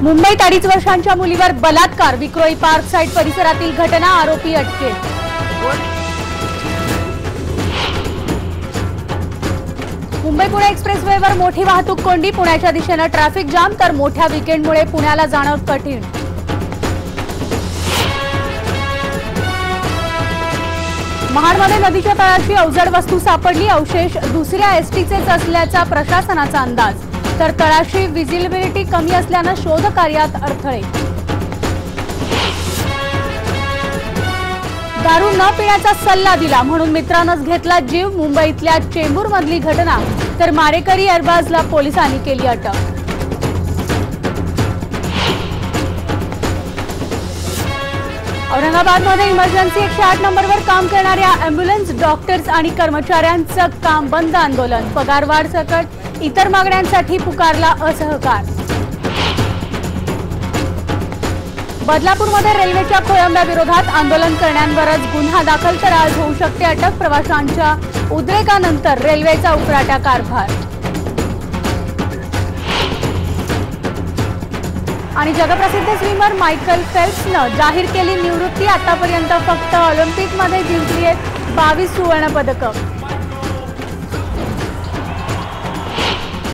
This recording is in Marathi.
मुंबईत 2.5 वर्षांच्या मुलीवर बलात्कार, विक्रोळी पार्क साइट परिसरातील घटना, आरोपी अटकेत। मुंबई पुणे एक्सप्रेसवेवर मोठी वाहतूक कोंडी, पुण्याच्या दिशेने ट्रॅफिक जाम, तर मोठ्या वीकेंडमुळे पुण्याला जाणं कठीण। महाडमध्ये नदीच्या तळाशी अवजड वस्तू सापडली, अवशेष दुसऱ्या एसटीचेच असल्याचा प्रशासनाचा अंदाज, तर तळाशी व्हिजिबिलिटी कमी असल्याने शोध कार्यात अडथळे। दारू न पिण्याचा सल्ला दिला म्हणून मित्रानंच घेतला जीव, मुंबईतल्या चेंबूरमधली घटना, तर मारेकरी अरबाजला पोलिसांनी केली अटक। औरंगाबादमध्ये इमर्जन्सी 108 नंबरवर काम करणाऱ्या अॅम्ब्युलन्स, डॉक्टर्स आणि कर्मचाऱ्यांचं काम बंद, आंदोलन, पगारवाढ सकट इतर मागण्यांसाठी पुकारला असहकार। बदलापूरमध्ये रेल्वेच्या खोळंब्याविरोधात आंदोलन करणाऱ्यांवरच गुन्हा दाखल, तर आज होऊ शकते अटक, प्रवाशांच्या उद्रेकानंतर रेल्वेचा उफराटा कारभार। आणि जगप्रसिद्ध स्विमर मायकल फेल्प्सनं जाहीर केली निवृत्ती, आतापर्यंत फक्त ऑलिम्पिकमध्ये जिंकली आहेत 22 सुवर्ण पदकं।